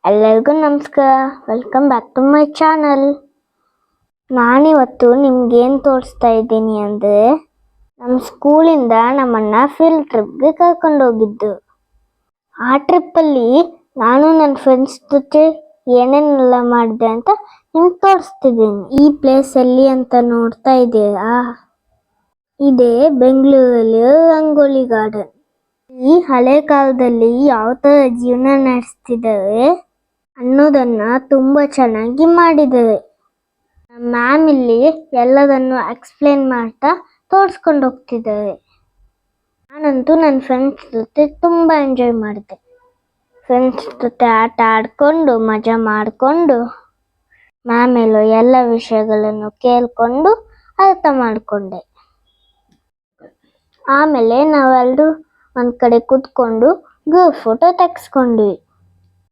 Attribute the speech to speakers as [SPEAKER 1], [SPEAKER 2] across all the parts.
[SPEAKER 1] ಎಲ್ಲರಿಗೂ ನಮಸ್ಕಾರ. Welcome back to my channel. ನಾನಿವತ್ತು ನಿಮ್ಗೇನು ತೋರಿಸ್ತಾ ಇದ್ದೀನಿ ಅಂದರೆ, ನಮ್ಮ ಸ್ಕೂಲಿಂದ ನಮ್ಮನ್ನು ಫೀಲ್ಡ್ ಟ್ರಿಪ್ಗೆ ಕರ್ಕೊಂಡು ಹೋಗಿದ್ದು. ಆ ಟ್ರಿಪ್ಪಲ್ಲಿ ನಾನು ನನ್ನ ಫ್ರೆಂಡ್ಸ್ ಜೊತೆ ಏನೇನೆಲ್ಲ ಮಾಡಿದೆ ಅಂತ ನಿಮ್ಗೆ ತೋರಿಸ್ತಿದ್ದೀನಿ. ಈ ಪ್ಲೇಸ್ ಎಲ್ಲಿ ಅಂತ ನೋಡ್ತಾ ಇದ್ದೀರಾ? ಇದೇ ಬೆಂಗಳೂರಲ್ಲಿ ರಂಗೋಲಿ ಗಾರ್ಡನ್. ಈ ಹಳೆ ಕಾಲದಲ್ಲಿ ಯಾವ ಥರ ಜೀವನ ನಡೆಸ್ತಿದ್ದಾರೆ ಅನ್ನೋದನ್ನ ತುಂಬಾ ಚೆನ್ನಾಗಿ ಮಾಡಿದ್ದಾರೆ. ಮ್ಯಾಮ್ ಇಲ್ಲಿ ಎಲ್ಲದನ್ನು ಎಕ್ಸ್ಪ್ಲೇನ್ ಮಾಡ್ತಾ ತೋರಿಸ್ಕೊಂಡು ಹೋಗ್ತಿದ್ದಾರೆ. ನಾನಂತೂ ನನ್ನ ಫ್ರೆಂಡ್ಸ್ ಜೊತೆ ತುಂಬಾ ಎಂಜಾಯ್ ಮಾಡಿದೆ. ಫ್ರೆಂಡ್ಸ್ ಜೊತೆ ಆಟ ಆಡ್ಕೊಂಡು ಮಜಾ ಮಾಡಿಕೊಂಡು ಮ್ಯಾಮ್ ಹೇಳೋ ಎಲ್ಲ ವಿಷಯಗಳನ್ನು ಕೇಳ್ಕೊಂಡು ಅರ್ಥ ಮಾಡಿಕೊಂಡೆ. ಆಮೇಲೆ ನಾವೆಲ್ಲರೂ ಒಂದು ಕಡೆ ಕೂತ್ಕೊಂಡು ಗ್ರೂಪ್ ಫೋಟೋ ತೆಗೆಸ್ಕೊಂಡ್ವಿ.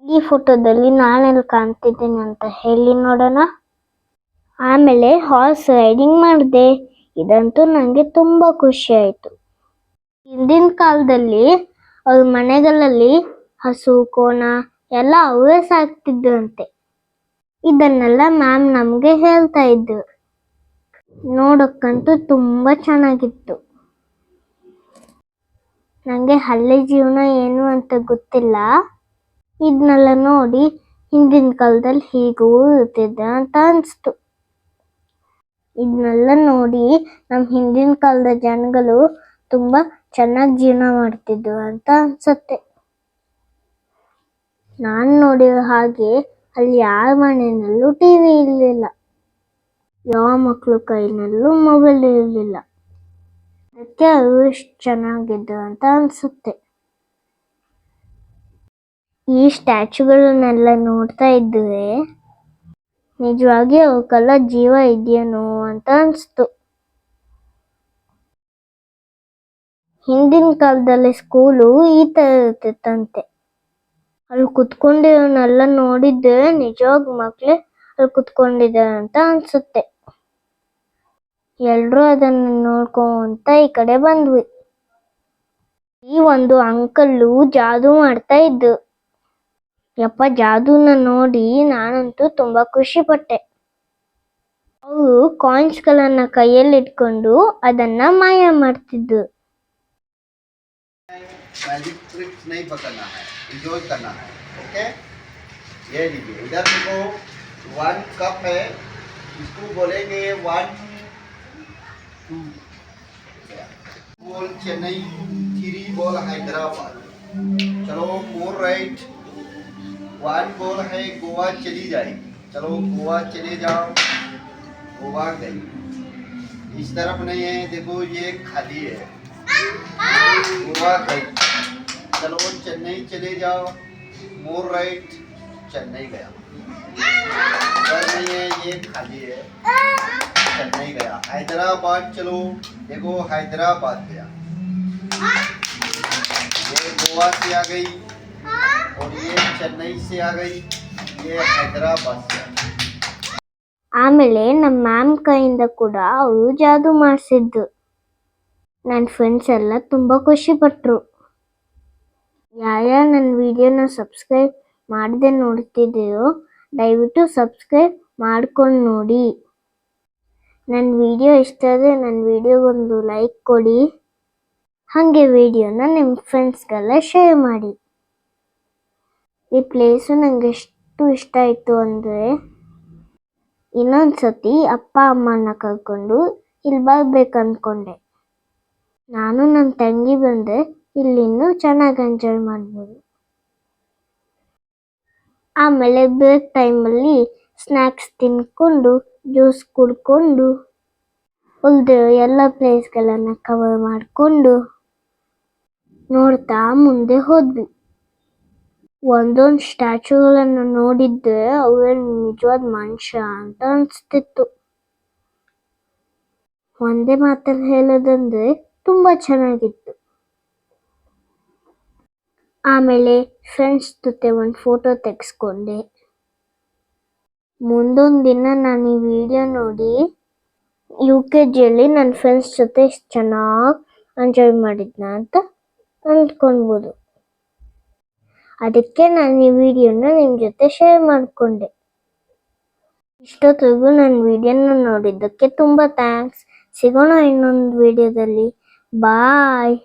[SPEAKER 1] ಈ ಫೋಟೋದಲ್ಲಿ ನಾನೆಲ್ಲಿ ಕಾಣ್ತಿದ್ದೀನಿ ಅಂತ ಹೇಳಿ ನೋಡೋಣ. ಆಮೇಲೆ ಹಾರ್ಸ್ ರೈಡಿಂಗ್ ಮಾಡಿದೆ. ಇದಂತೂ ನನಗೆ ತುಂಬ ಖುಷಿ ಆಯಿತು. ಹಿಂದಿನ ಕಾಲದಲ್ಲಿ ಅವ್ರ ಮನೆಗಳಲ್ಲಿ ಹಸು ಕೋಣ ಎಲ್ಲ ಅವರೇ ಸಾಕ್ತಿದ್ರಂತೆ. ಇದನ್ನೆಲ್ಲ ಮ್ಯಾಮ್ ನಮಗೆ ಹೇಳ್ತಾ ಇದ್ರು. ನೋಡೋಕ್ಕಂತೂ ತುಂಬ ಚೆನ್ನಾಗಿತ್ತು. ನನಗೆ ಹಳ್ಳಿ ಜೀವನ ಏನು ಅಂತ ಗೊತ್ತಿಲ್ಲ. ಇದನ್ನೆಲ್ಲ ನೋಡಿ ಹಿಂದಿನ ಕಾಲದಲ್ಲಿ ಹೀಗೂ ಇರ್ತಿದ್ದೆ ಅಂತ ಅನಿಸ್ತು. ಇದನ್ನೆಲ್ಲ ನೋಡಿ ನಮ್ಮ ಹಿಂದಿನ ಕಾಲದ ಜನಗಳು ತುಂಬ ಚೆನ್ನಾಗಿ ಜೀವನ ಮಾಡ್ತಿದ್ರು ಅಂತ ಅನ್ಸುತ್ತೆ. ನಾನು ನೋಡಿರೋ ಹಾಗೆ ಅಲ್ಲಿ ಯಾರ ಮನೆಯಲ್ಲೂ ಟಿವಿ ಇರಲಿಲ್ಲ. ಯಾವ ಮಕ್ಕಳು ಕೈನಲ್ಲೂ ಮೊಬೈಲ್ ಇರಲಿಲ್ಲ. ಅದಕ್ಕೆ ಅವರು ಇಷ್ಟು ಚೆನ್ನಾಗಿದ್ರು ಅಂತ ಅನಿಸುತ್ತೆ. ಈ ಸ್ಟ್ಯಾಚುಗಳನ್ನೆಲ್ಲ ನೋಡ್ತಾ ಇದ್ದರೆ ನಿಜವಾಗಿ ಅವಕ್ಕೆಲ್ಲ ಜೀವ ಇದೆಯೇನೋ ಅಂತ ಅನಿಸ್ತು. ಹಿಂದಿನ ಕಾಲದಲ್ಲಿ ಸ್ಕೂಲು ಈ ಥರ ಇರ್ತಿತ್ತಂತೆ. ಅಲ್ಲಿ ಕುತ್ಕೊಂಡಿರೋನೆಲ್ಲ ನೋಡಿದ್ರೆ ನಿಜವಾಗಿ ಮಕ್ಕಳೇ ಅಲ್ಲಿ ಕುತ್ಕೊಂಡಿದ್ದಾರೆ ಅಂತ ಅನಿಸುತ್ತೆ. ಎಲ್ಲರೂ ಅದನ್ನು ನೋಡ್ಕೊಂತ ಈ ಕಡೆ ಬಂದ್ವಿ. ಈ ಒಂದು ಅಂಕಲ್ಲು ಜಾದೂ ಮಾಡ್ತಾ ಇದ್ರು. ಯಪ್ಪ, ಜಾದೂನ ನೋಡಿ ನಾನಂತೂ ತುಂಬಾ ಖುಷಿ ಪಟ್ಟೆ. ಅವರು ಕಾಯಿನ್ಸ್ಗಳನ್ನ ಕೈಯಲ್ಲಿ ಇಟ್ಕೊಂಡು ಅದನ್ನ ಮಾಯ ಮಾಡ್ತಿದ್ರು.
[SPEAKER 2] मैजिक ट्रिक्स नहीं पकड़ना है, एंजॉय करना है. ओके, ये लीजिए. इधर देखो 1 कप है, इसको बोलेंगे 1 2. Ball Chennai, 3 ball Hyderabad. चलो 4 राइट. 1 बॉल है गोवा चली जाएगी. चलो गोवा चले जाओ. गोवा गई. इस तरफ नहीं है, देखो ये खाली है. गोवा गई. चलो चेन्नई चले जाओ. More right. चेन्नई गया. इधर नहीं है, ये खाली है. चेन्नई गया. हैदराबाद चलो. देखो हैदराबाद गया. ये गोवा से आ गई और ये चेन्नई से आ गई. ये हैदराबाद से.
[SPEAKER 1] ಆಮೇಲೆ ನಮ್ಮ ಮ್ಯಾಮ್ ಕೈಯಿಂದ ಕೂಡ ಅವರು ಜಾದೂ ಮಾಡಿಸಿದ್ದು. ನನ್ನ ಫ್ರೆಂಡ್ಸ್ ಎಲ್ಲ ತುಂಬ ಖುಷಿ ಪಟ್ಟರು. ಯಾರ್ಯಾರು ನನ್ನ ವಿಡಿಯೋನ ಸಬ್ಸ್ಕ್ರೈಬ್ ಮಾಡದೆ ನೋಡ್ತಿದ್ದೀರೋ ದಯವಿಟ್ಟು ಸಬ್ಸ್ಕ್ರೈಬ್ ಮಾಡ್ಕೊಂಡು ನೋಡಿ. ನನ್ನ ವಿಡಿಯೋ ಇಷ್ಟ ಆದರೆ ನನ್ನ ವಿಡಿಯೋಗೊಂದು ಲೈಕ್ ಕೊಡಿ. ಹಾಗೆ ವಿಡಿಯೋನ ನಿಮ್ಮ ಫ್ರೆಂಡ್ಸ್ಗೆಲ್ಲ ಶೇರ್ ಮಾಡಿ. ಈ ಪ್ಲೇಸು ನನಗೆ ಎಷ್ಟು ಇಷ್ಟ ಆಯಿತು ಅಂದರೆ ಇನ್ನೊಂದು ಸತಿ ಅಪ್ಪ ಅಮ್ಮನ ಕರ್ಕೊಂಡು ಇಲ್ಲಿ ಬರ್ಬೇಕು ಅಂದ್ಕೊಂಡೆ. ನಾನು ನನ್ನ ತಂಗಿ ಬಂದರೆ ಇಲ್ಲಿ ಇನ್ನೂ ಚೆನ್ನಾಗಿ ಎಂಜಾಯ್ ಮಾಡ್ಬೋದು. ಆಮೇಲೆ ಬ್ರೇಕ್ ಟೈಮಲ್ಲಿ ಸ್ನ್ಯಾಕ್ಸ್ ತಿನ್ಕೊಂಡು ಜ್ಯೂಸ್ ಕುಡ್ಕೊಂಡು ಉಳಿದಿರೋ ಎಲ್ಲ ಪ್ಲೇಸ್ಗಳನ್ನು ಕವರ್ ಮಾಡಿಕೊಂಡು ನೋಡ್ತಾ ಮುಂದೆ ಹೋದ್ವಿ. ಒಂದೊಂದು ಸ್ಟ್ಯಾಚುಗಳನ್ನು ನೋಡಿದ್ರೆ ಅವೇ ನಿಜವಾದ ಮನುಷ್ಯ ಅಂತ ಅನಿಸ್ತಿತ್ತು. ಒಂದೇ ಮಾತಲ್ಲಿ ಹೇಳೋದಂದ್ರೆ ತುಂಬ ಚೆನ್ನಾಗಿತ್ತು. ಆಮೇಲೆ ಫ್ರೆಂಡ್ಸ್ ಜೊತೆ ಒಂದು ಫೋಟೋ ತೆಗೆಸ್ಕೊಂಡೆ. ಮುಂದೊಂದು ದಿನ ನಾನು ಈ ವಿಡಿಯೋ ನೋಡಿ UKGಯಲ್ಲಿ ನನ್ನ ಫ್ರೆಂಡ್ಸ್ ಜೊತೆ ಚೆನ್ನಾಗಿ ಎಂಜಾಯ್ ಮಾಡಿದ್ನ ಅಂತ ಅಂದ್ಕೊಳ್ಬೋದು. ಅದಕ್ಕೆ ನಾನು ಈ ವಿಡಿಯೋನ ನಿಮ್ಮ ಜೊತೆ ಶೇರ್ ಮಾಡಿಕೊಂಡೆ. ಇಷ್ಟೊತ್ತಿಗೂ ನನ್ನ ವಿಡಿಯೋನ ನೋಡಿದ್ದಕ್ಕೆ ತುಂಬ ಥ್ಯಾಂಕ್ಸ್. ಸಿಗೋಣ ಇನ್ನೊಂದು ವಿಡಿಯೋದಲ್ಲಿ. ಬಾಯ್.